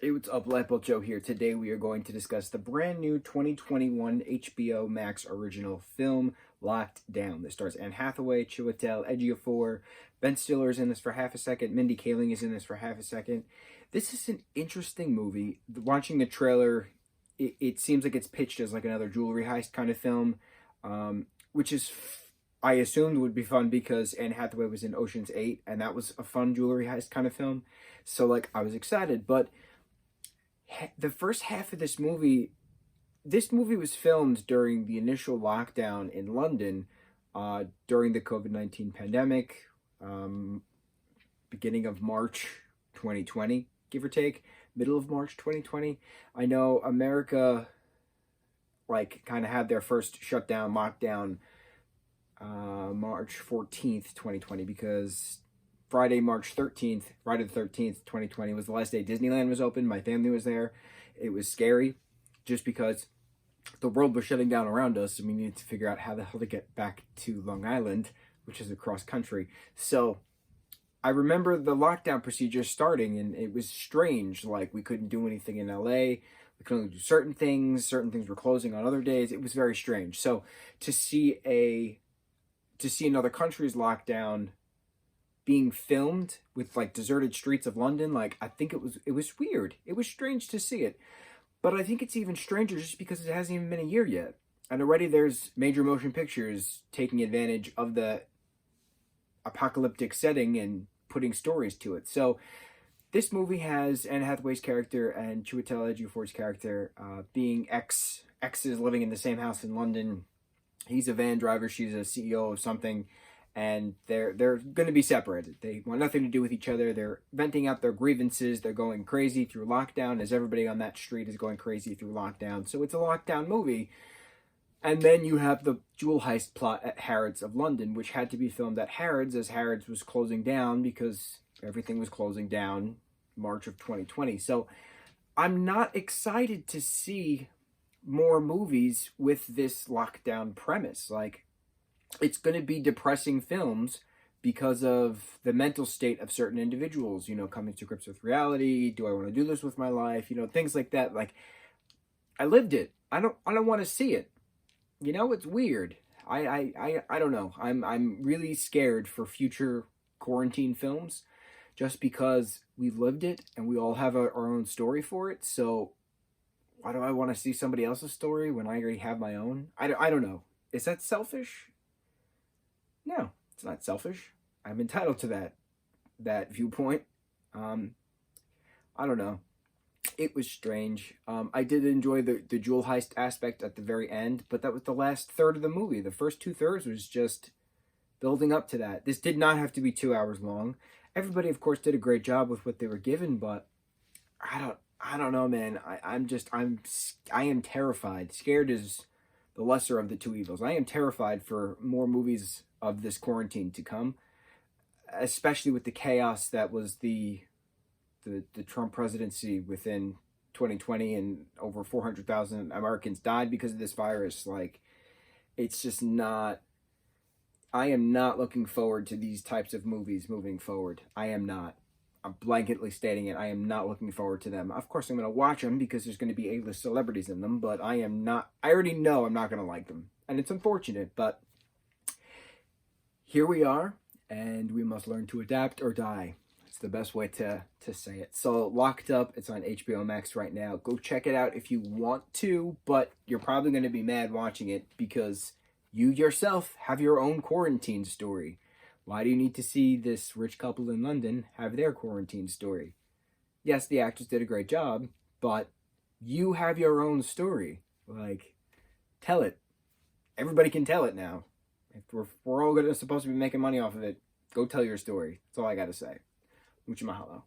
Hey, what's up? Lightboltjoe here. Today we are going to discuss the brand new 2021 HBO Max original film, Locked Down. This stars Anne Hathaway, Chiwetel Ejiofor, Ben Stiller is in this for half a second, Mindy Kaling is in this for half a second. This is an interesting movie. Watching the trailer, it seems like it's pitched as like another jewelry heist kind of film, which is I assumed would be fun because Anne Hathaway was in Ocean's 8, and that was a fun jewelry heist kind of film. So like I was excited, but the first half of this movie was filmed during the initial lockdown in London during the COVID-19 pandemic, beginning of March 2020, give or take, middle of March 2020. I know America like kind of had their first shutdown, lockdown March 14th, 2020, because Friday, March 13th, Friday the 13th, 2020 was the last day Disneyland was open. My family was there. It was scary just because the world was shutting down around us and we needed to figure out how the hell to get back to Long Island, which is across country. So I remember the lockdown procedure starting and it was strange. Like we couldn't do anything in LA. We could only do certain things were closing on other days. It was very strange. So to see another country's lockdown being filmed with like deserted streets of London, like I think it was weird. It was strange to see it. But I think it's even stranger just because it hasn't even been a year yet. And already there's major motion pictures taking advantage of the apocalyptic setting and putting stories to it. So this movie has Anne Hathaway's character and Chiwetel Ejiofor's character being exes living in the same house in London. He's a van driver, she's a CEO of something, and they're going to be separated. They want nothing to do with each other. They're venting out their grievances. They're going crazy through lockdown, as everybody on that street is going crazy through lockdown. So it's a lockdown movie. And then you have the jewel heist plot at Harrods of London, which had to be filmed at Harrods as Harrods was closing down because everything was closing down March of 2020. So I'm not excited to see more movies with this lockdown premise. Like, it's going to be depressing films because of the mental state of certain individuals, coming to grips with reality. Do I want to do this with my life? Things like that. Like, I lived it. I don't want to see it. It's weird. I don't know. I'm really scared for future quarantine films just because we've lived it and we all have our own story for it. So why do I want to see somebody else's story when I already have my own? I don't know. Is that selfish? No, it's not selfish. I'm entitled to that viewpoint. I don't know. It was strange. I did enjoy the jewel heist aspect at the very end, but that was the last third of the movie. The first 2/3 was just building up to that. This did not have to be 2 hours long. Everybody, of course, did a great job with what they were given, but I don't know, man. I am terrified. Scared is the lesser of the two evils. I am terrified for more movies of this quarantine to come, especially with the chaos that was the Trump presidency within 2020, and over 400,000 Americans died because of this virus. Like, it's just not. I am not looking forward to these types of movies moving forward. I am not. I'm blanketly stating it. I am not looking forward to them. Of course, I'm going to watch them because there's going to be A-list celebrities in them, but I am not. I already know I'm not going to like them, and it's unfortunate, but here we are, and we must learn to adapt or die. It's the best way to say it. So, Locked Up, it's on HBO Max right now. Go check it out if you want to, but you're probably going to be mad watching it because you yourself have your own quarantine story. Why do you need to see this rich couple in London have their quarantine story? Yes, the actors did a great job, but you have your own story. Like, tell it. Everybody can tell it now. If we're all supposed to be making money off of it, go tell your story. That's all I got to say. Mucho mahalo.